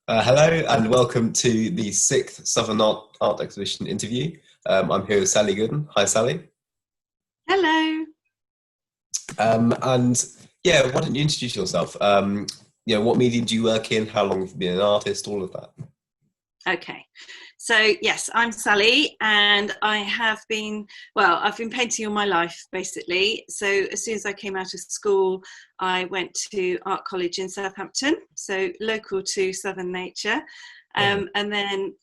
Hello and welcome to the sixth Southern Art Exhibition interview. I'm here with Sally Goodden. Hi, Sally. Hello. And yeah, why don't you introduce yourself? What medium do you work in? How long have you been an artist? All of that. Okay. So yes, I'm Sally and I've been painting all my life basically. So as soon as I came out of school, I went to art college in Southampton, so local to Southern Nature. Brilliant. And then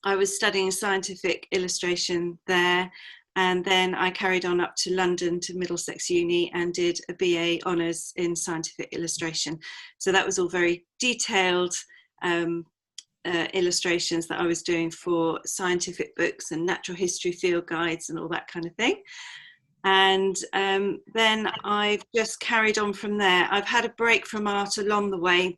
I was studying scientific illustration there. And then I carried on up to London to Middlesex Uni and did a BA honours in scientific illustration. So that was all very detailed illustrations that I was doing for scientific books and natural history field guides and all that kind of thing. And then I've just carried on from there. I've had a break from art along the way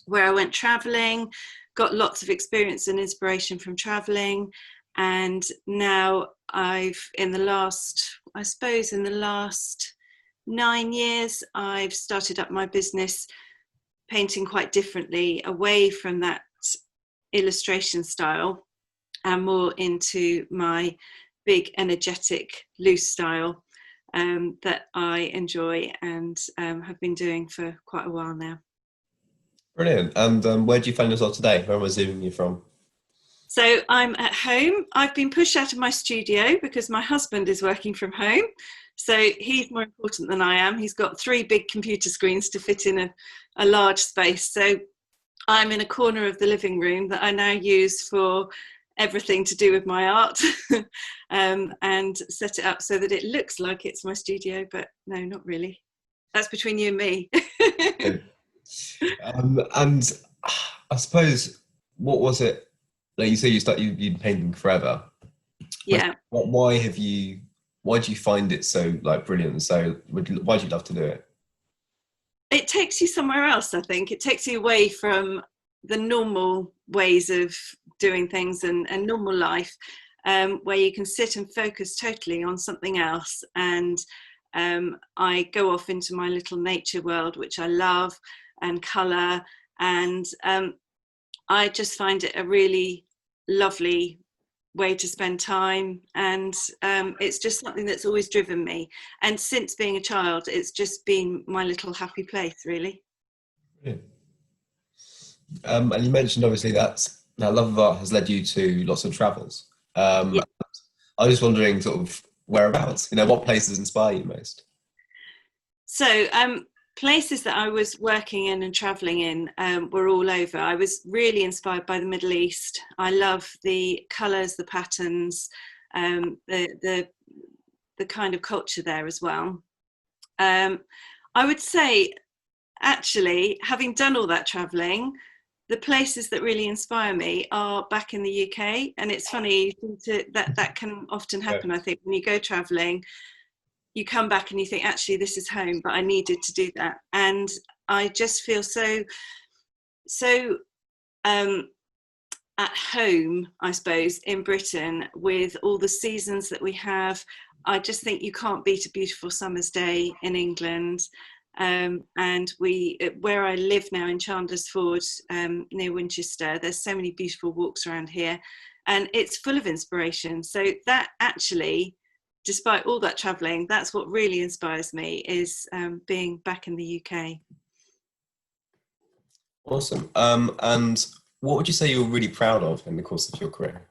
where I went traveling, got lots of experience and inspiration from traveling. And now in the last 9 years, I've started up my business painting quite differently away from that illustration style and more into my big, energetic, loose style that I enjoy and have been doing for quite a while now. Brilliant. And where do you find yourself today? Where am I zooming you from? So I'm at home. I've been pushed out of my studio because my husband is working from home. So he's more important than I am. He's got 3 big computer screens to fit in a large space. So I'm in a corner of the living room that I now use for everything to do with my art and set it up so that it looks like it's my studio, but no, not really. That's between you and me. And I suppose, what was it? Like you say, you've been painting forever. Yeah. Why do you find it so like brilliant? And so why do you love to do it? It takes you somewhere else, I think. It takes you away from the normal ways of doing things and normal life, where you can sit and focus totally on something else. And I go off into my little nature world, which I love, and colour. And I just find it a really lovely way to spend time, and it's just something that's always driven me, and since being a child it's just been my little happy place, really. Yeah. And you mentioned obviously that love of art has led you to lots of travels. Yeah. I was just wondering sort of whereabouts, what places inspire you most? So places that I was working in and traveling in were all over. I was really inspired by the Middle East. I love the colours, the patterns, the kind of culture there as well. I would say, actually, having done all that traveling, the places that really inspire me are back in the UK. And it's funny that can often Yeah. happen, I think, when you go traveling, you come back and you think, actually, this is home, but I needed to do that. And I just feel so at home, I suppose, in Britain with all the seasons that we have. I just think you can't beat a beautiful summer's day in England. And where I live now in Chandlersford, near Winchester, there's so many beautiful walks around here, and it's full of inspiration. So that actually, despite all that travelling, that's what really inspires me, is being back in the UK. Awesome. And what would you say you're really proud of in the course of your career?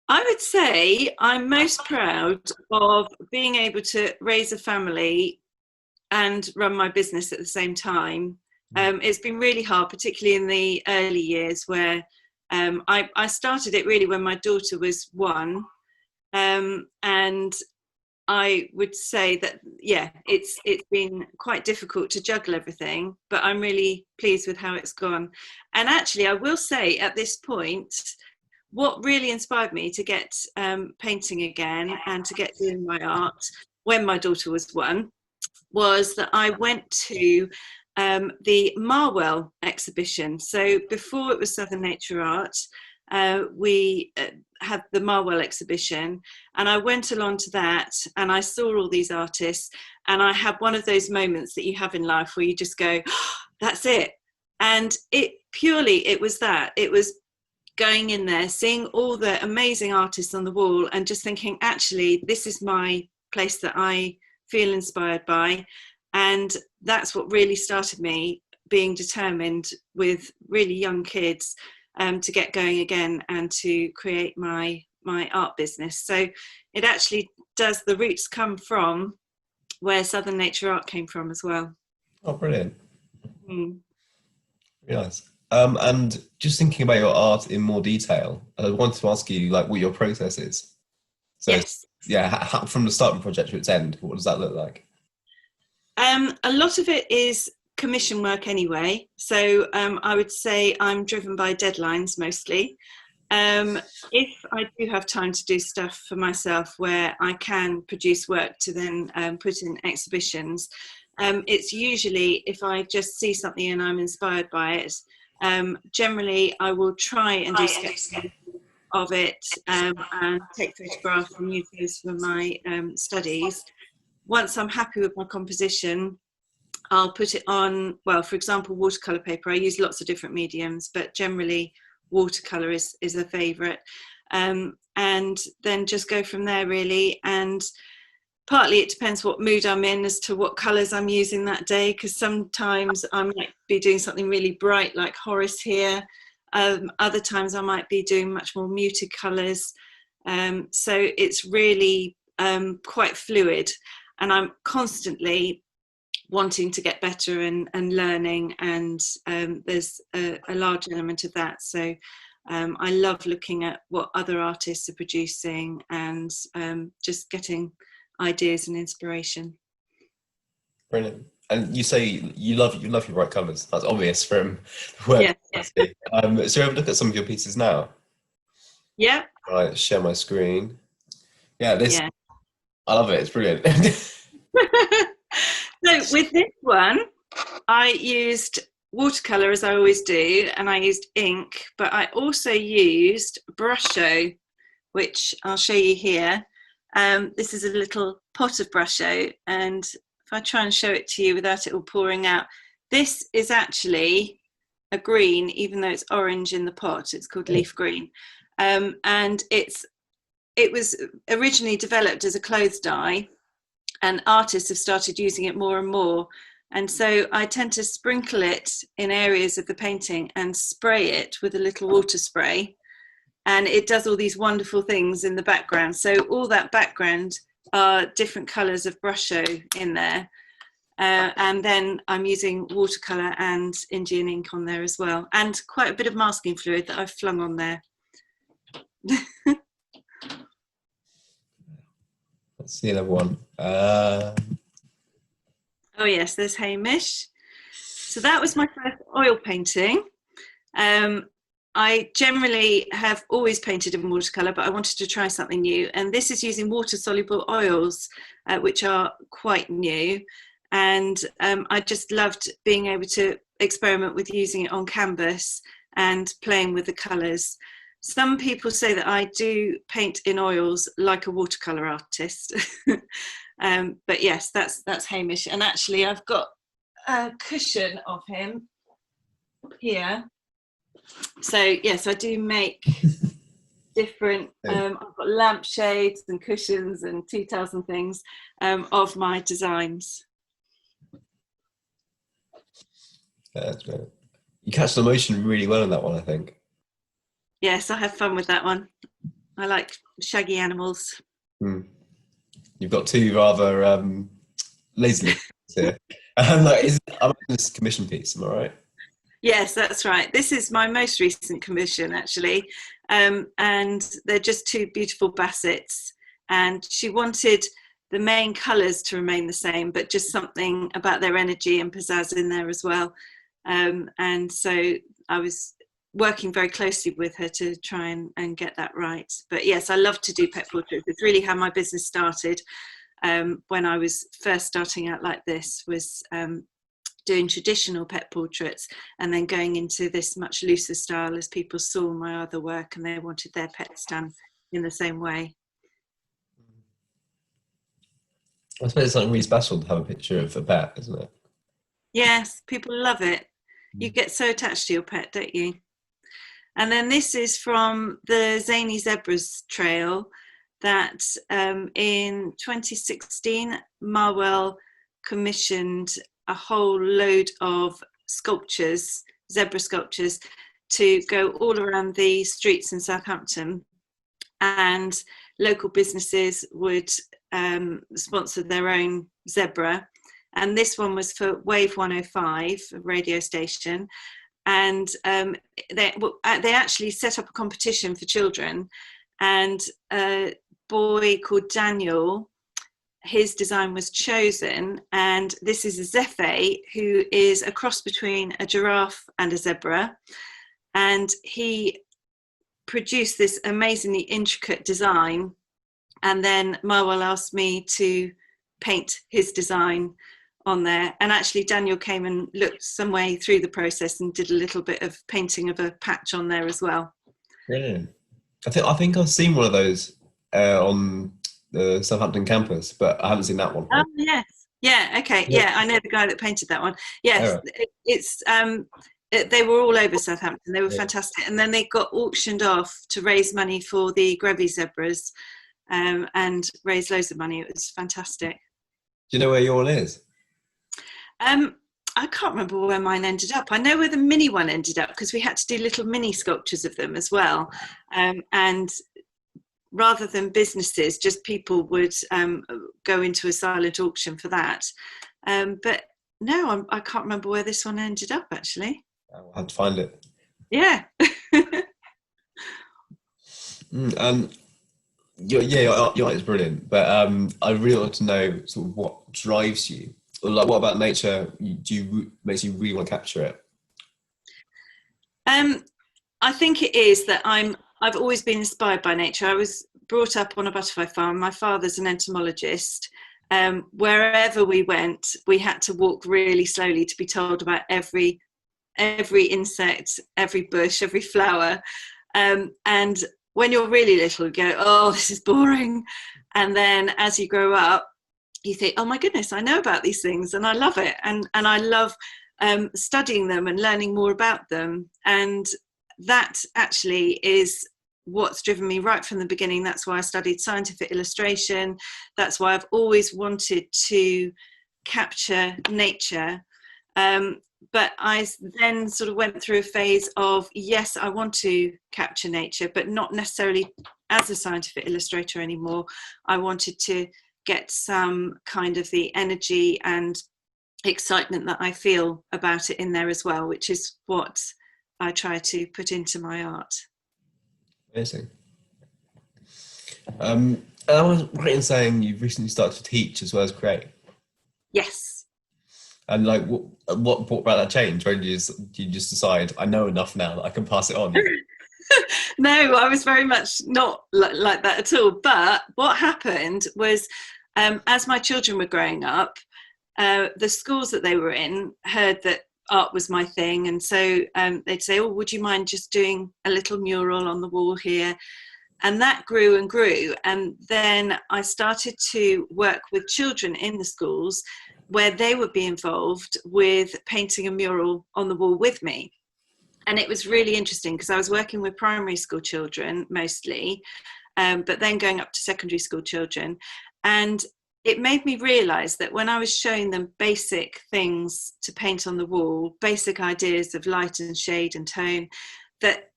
I would say I'm most proud of being able to raise a family and run my business at the same time. It's been really hard, particularly in the early years, where I started it really when my daughter was 1. And I would say that, yeah, it's been quite difficult to juggle everything, but I'm really pleased with how it's gone. And actually, I will say at this point, what really inspired me to get painting again and to get doing my art when my daughter was 1 was that I went to the Marwell exhibition. So before it was Southern Nature Art, we had the Marwell exhibition, and I went along to that and I saw all these artists, and I had one of those moments that you have in life where you just go, oh, that's it. And it was that. It was going in there, seeing all the amazing artists on the wall and just thinking, actually, this is my place that I feel inspired by. And that's what really started me being determined with really young kids to get going again and to create my art business. So it actually does, the roots come from where Southern Nature Art came from as well. Oh, brilliant. Mm. Very nice. And just thinking about your art in more detail, I wanted to ask you like what your process is. So Yes. yeah, from the start of the project to its end, what does that look like? A lot of it is commission work anyway. So I would say I'm driven by deadlines mostly. If I do have time to do stuff for myself where I can produce work to then put in exhibitions, it's usually if I just see something and I'm inspired by it. Generally, I will try and do sketches of it and take photographs and use those for my studies. Once I'm happy with my composition, I'll put it on, well, for example, watercolour paper. I use lots of different mediums, but generally watercolour is a favourite. And then just go from there, really. And partly it depends what mood I'm in as to what colours I'm using that day, because sometimes I might be doing something really bright like Horace here. Other times I might be doing much more muted colours. So it's really quite fluid, and I'm constantly wanting to get better and learning, and there's a large element of that. So I love looking at what other artists are producing and just getting ideas and inspiration. Brilliant. And you say you love your bright colours. That's obvious from the work. Yes. So have a look at some of your pieces now. Yeah. Right, share my screen. Yeah, Yeah. I love it. It's brilliant. So with this one, I used watercolour as I always do, and I used ink, but I also used Brusho, which I'll show you here. This is a little pot of Brusho, and if I try and show it to you without it all pouring out, this is actually a green, even though it's orange in the pot. It's called leaf green, and it was originally developed as a clothes dye, and artists have started using it more and more. And so I tend to sprinkle it in areas of the painting and spray it with a little water spray, and it does all these wonderful things in the background. So all that background are different colours of Brusho in there. And then I'm using watercolour and Indian ink on there as well, and quite a bit of masking fluid that I've flung on there. Let's see another one. Oh yes, there's Hamish. So that was my first oil painting. I generally have always painted in watercolour, but I wanted to try something new. And this is using water-soluble oils, which are quite new. And I just loved being able to experiment with using it on canvas and playing with the colours. Some people say that I do paint in oils like a watercolour artist. But yes, that's Hamish. And actually I've got a cushion of him here. So yes, I do make different, I've got lampshades and cushions and tea towels and things of my designs. Yeah, that's great. You catch the emotion really well in that one, I think. Yes, I have fun with that one. I like shaggy animals. You've got two rather lazy here. I'm this commission piece, am I right? Yes, that's right. This is my most recent commission, actually. And they're just two beautiful bassets. And she wanted the main colours to remain the same, but just something about their energy and pizzazz in there as well. And so I was working very closely with her to try and get that right. But yes, I love to do pet portraits. It's really how my business started. When I was first starting out like this, was doing traditional pet portraits and then going into this much looser style as people saw my other work and they wanted their pets done in the same way. I suppose it's something really special to have a picture of a pet, isn't it? Yes, people love it. You get so attached to your pet, don't you? And then this is from the Zany Zebras Trail that in 2016, Marwell commissioned a whole load of sculptures, zebra sculptures, to go all around the streets in Southampton. And local businesses would sponsor their own zebra. And this one was for Wave 105, a radio station. And they actually set up a competition for children. And a boy called Daniel, his design was chosen. And this is a Zephyr, who is a cross between a giraffe and a zebra. And he produced this amazingly intricate design. And then Marwell asked me to paint his design on there. And actually Daniel came and looked some way through the process and did a little bit of painting of a patch on there as well. Brilliant. I think I've seen one of those on the Southampton campus, but I haven't seen that one. Oh yes, yeah, okay, yeah, I know the guy that painted that one. Yes, it's they were all over Southampton. They were fantastic, and then they got auctioned off to raise money for the Grevy zebras, and raised loads of money. It was fantastic. Do you know where your one is? I can't remember where mine ended up. I know where the mini one ended up because we had to do little mini sculptures of them as well. And rather than businesses, just people would go into a silent auction for that. But no, I can't remember where this one ended up actually. I'll have to find it. Yeah. Your art is brilliant, but I really want to know sort of what drives you. Like, what about nature makes you really want to capture it? I think it is that I've always been inspired by nature. I was brought up on a butterfly farm. My father's an entomologist. Wherever we went, we had to walk really slowly to be told about every insect, every bush, every flower. And when you're really little, you go, oh, this is boring. And then as you grow up, you think, oh my goodness, I know about these things and I love it. And I love studying them and learning more about them. And that actually is what's driven me right from the beginning. That's why I studied scientific illustration. That's why I've always wanted to capture nature. But I then sort of went through a phase of, yes, I want to capture nature, but not necessarily as a scientific illustrator anymore. I wanted to get some kind of the energy and excitement that I feel about it in there as well, which is what I try to put into my art. Amazing. And I was right in saying you've recently started to teach as well as create. Yes. And like, what brought about that change? When did you just decide, I know enough now that I can pass it on? No, I was very much not like that at all. But what happened was, as my children were growing up, the schools that they were in heard that art was my thing. And so they'd say, oh, would you mind just doing a little mural on the wall here? And that grew and grew. And then I started to work with children in the schools where they would be involved with painting a mural on the wall with me. And it was really interesting because I was working with primary school children mostly, but then going up to secondary school children. And it made me realise that when I was showing them basic things to paint on the wall, basic ideas of light and shade and tone, that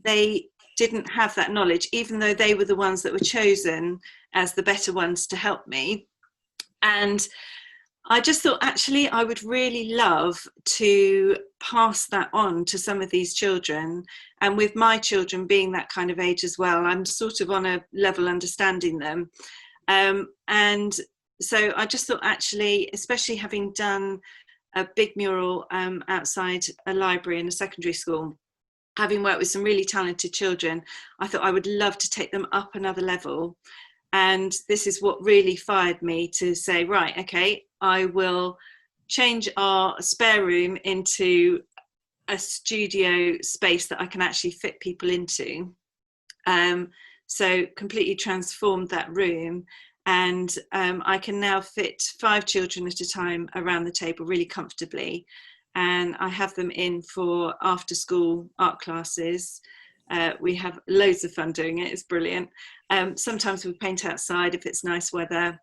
they didn't have that knowledge, even though they were the ones that were chosen as the better ones to help me. And I just thought, actually, I would really love to pass that on to some of these children. And with my children being that kind of age as well, I'm sort of on a level understanding them. And so I just thought, actually, especially having done a big mural outside a library in a secondary school, having worked with some really talented children, I thought I would love to take them up another level. And this is what really fired me to say, right, okay, I will change our spare room into a studio space that I can actually fit people into. So completely transformed that room. And I can now fit 5 children at a time around the table really comfortably. and I have them in for after school art classes. We have loads of fun doing it. It's brilliant. Sometimes we paint outside if it's nice weather.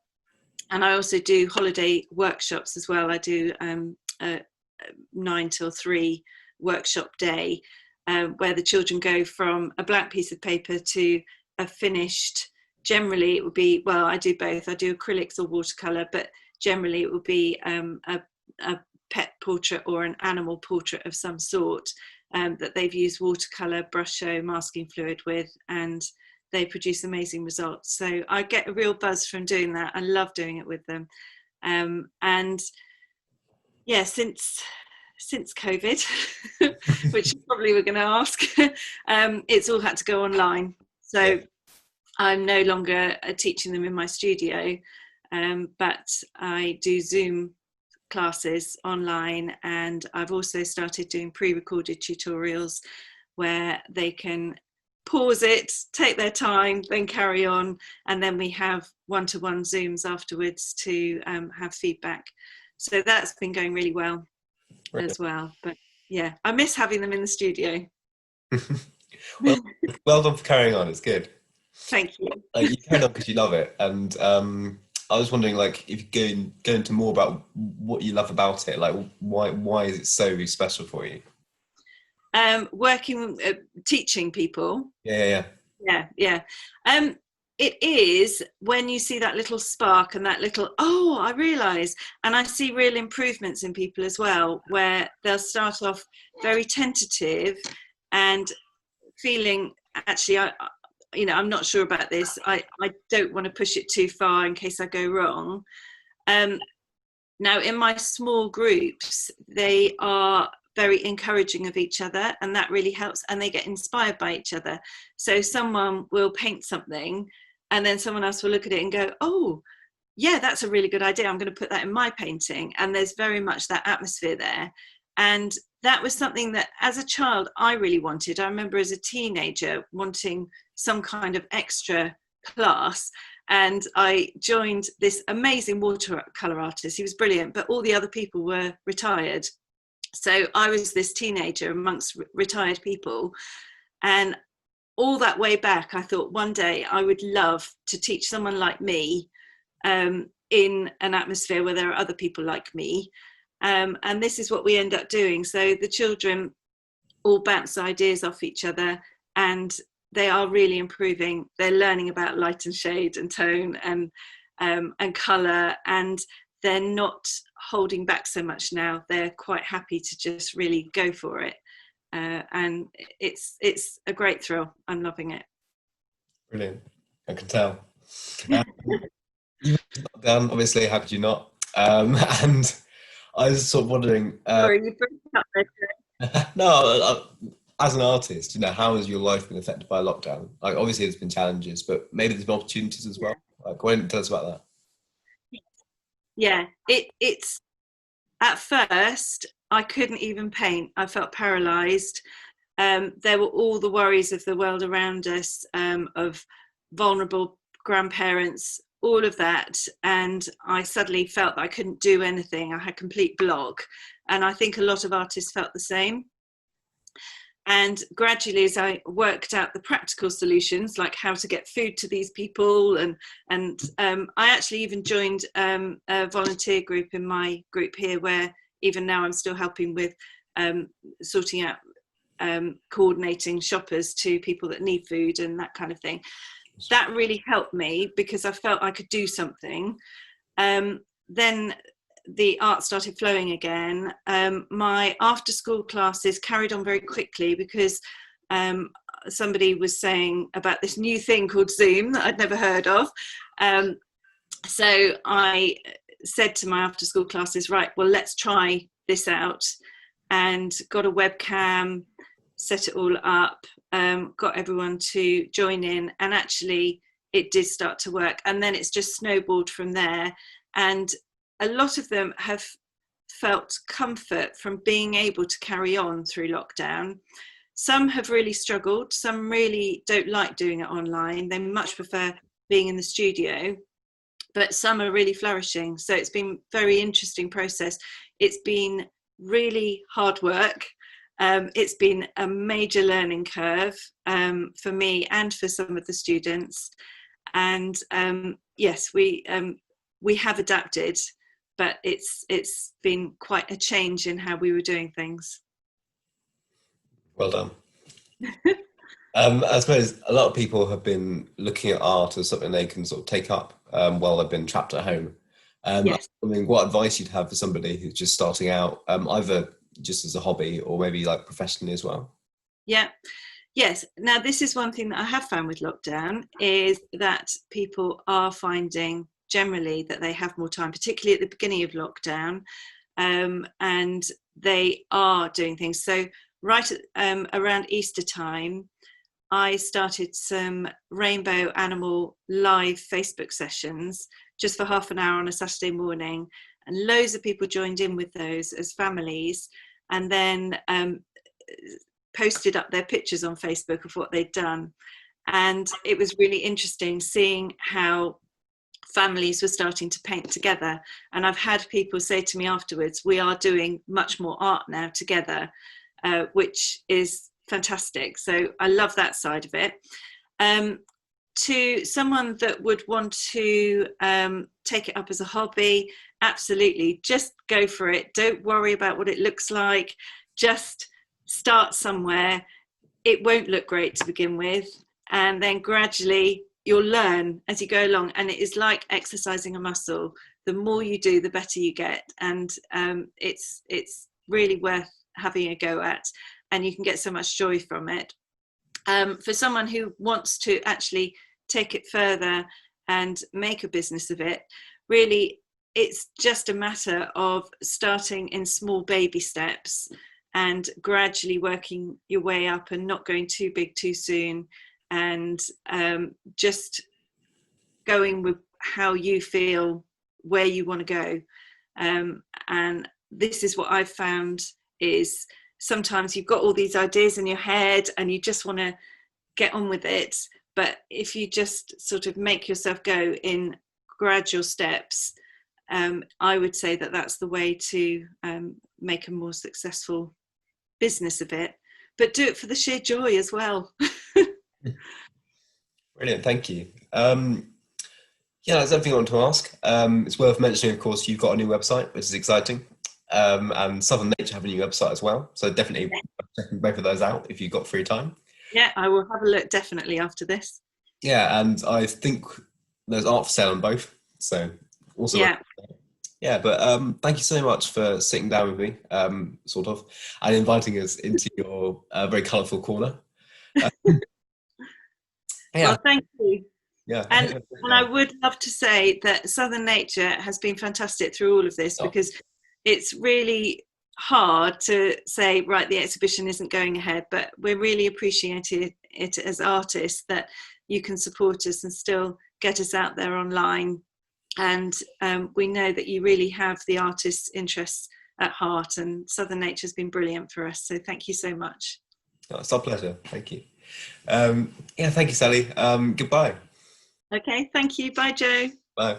And I also do holiday workshops as well. I do a 9 till 3 workshop day, where the children go from a blank piece of paper to a finished, generally it would be, well, I do both. I do acrylics or watercolour, but generally it would be a pet portrait or an animal portrait of some sort, that they've used watercolour, brush show, masking fluid with, and they produce amazing results. So I get a real buzz from doing that. I love doing it with them. And yeah, since COVID, which you probably were going to ask, it's all had to go online. So I'm no longer teaching them in my studio, but I do Zoom classes online, and I've also started doing pre-recorded tutorials where they can pause it, take their time, then carry on, and then we have one-to-one Zooms afterwards to have feedback. So that's been going really well as well. But yeah, I miss having them in the studio. Well done for carrying on. It's good. Thank you. You carried on because you love it, and I was wondering, like, if you go into more about what you love about it, like why is it so special for you? Working, teaching people. Yeah. It is when you see that little spark and that little, oh, I realise, and I see real improvements in people as well, where they'll start off very tentative and feeling, actually, I'm not sure about this. I don't want to push it too far in case I go wrong. Now, in my small groups, they are very encouraging of each other, and that really helps, and they get inspired by each other. So someone will paint something, and then someone else will look at it and go, oh, yeah, that's a really good idea. I'm going to put that in my painting. And there's very much that atmosphere there. And that was something that as a child I really wanted. I remember as a teenager wanting some kind of extra class, and I joined this amazing watercolour artist. He was brilliant, but all the other people were retired. So I was this teenager amongst retired people, and all that way back I thought one day I would love to teach someone like me in an atmosphere where there are other people like me. And this is what we end up doing. So the children all bounce ideas off each other, and they are really improving. They're learning about light and shade and tone and colour, and they're not holding back so much now. They're quite happy to just really go for it. And it's a great thrill. I'm loving it. Brilliant. I can tell. You done, obviously, how could you not? And I was sort of wondering. Sorry, you broke up there. No, as an artist, how has your life been affected by lockdown? Like, obviously, there's been challenges, but maybe there's been opportunities as well. Like, why don't you tell us about that? Yeah, it's at first I couldn't even paint. I felt paralysed. There were all the worries of the world around us, of vulnerable grandparents, all of that, and I suddenly felt that I couldn't do anything. I had complete block, and I think a lot of artists felt the same. And gradually, as I worked out the practical solutions, like how to get food to these people, and I actually even joined a volunteer group in my group here, where even now I'm still helping with sorting out, coordinating shoppers to people that need food and that kind of thing. That really helped me because I felt I could do something. Then the art started flowing again. My after school classes carried on very quickly because somebody was saying about this new thing called Zoom that I'd never heard of. So I said to my after school classes, right, well, let's try this out, and got a webcam, set it all up, got everyone to join in, and actually it did start to work. And then it's just snowballed from there. And a lot of them have felt comfort from being able to carry on through lockdown. Some have really struggled. Some really don't like doing it online. They much prefer being in the studio, but some are really flourishing. So it's been a very interesting process. It's been really hard work. It's been a major learning curve for me and for some of the students. And yes, we have adapted, but it's been quite a change in how we were doing things. Well done. I suppose a lot of people have been looking at art as something they can sort of take up while they've been trapped at home. Yes. I mean, what advice you'd have for somebody who's just starting out, either just as a hobby or maybe like professionally as well? Yeah. Yes. Now, this is one thing that I have found with lockdown is that people are finding generally that they have more time, particularly at the beginning of lockdown, and they are doing things. So right around Easter time, I started some rainbow animal live Facebook sessions just for half an hour on a Saturday morning, and loads of people joined in with those as families, and then posted up their pictures on Facebook of what they'd done. And it was really interesting seeing how families were starting to paint together. And I've had people say to me afterwards, we are doing much more art now together, which is fantastic. So I love that side of it. To someone that would want to take it up as a hobby, absolutely, just go for it. Don't worry about what it looks like. Just start somewhere. It won't look great to begin with, and then gradually you'll learn as you go along, and it is like exercising a muscle. The more you do, the better you get, and it's really worth having a go at, and you can get so much joy from it. For someone who wants to actually take it further and make a business of it, really it's just a matter of starting in small baby steps and gradually working your way up and not going too big too soon, and just going with how you feel, where you want to go. And this is what I've found is sometimes you've got all these ideas in your head and you just want to get on with it. But if you just sort of make yourself go in gradual steps, I would say that that's the way to make a more successful business of it. But do it for the sheer joy as well. Brilliant, thank you. Yeah, that's everything I want to ask. It's worth mentioning, of course, you've got a new website, which is exciting. And Southern Nature have a new website as well. So definitely checking both of those out if you've got free time. Yeah, I will have a look definitely after this. Yeah, and I think there's art for sale on both. So also, yeah. But thank you so much for sitting down with me, sort of, and inviting us into your very colourful corner. Yeah. Well, thank you. Yeah. And I would love to say that Southern Nature has been fantastic through all of this, because it's really hard to say, right, the exhibition isn't going ahead, but we're really appreciating it as artists that you can support us and still get us out there online. And we know that you really have the artists' interests at heart, and Southern Nature has been brilliant for us. So thank you so much. Oh, it's our pleasure. Thank you. Yeah, thank you, Sally. Goodbye. Okay, thank you. Bye, Joe. Bye.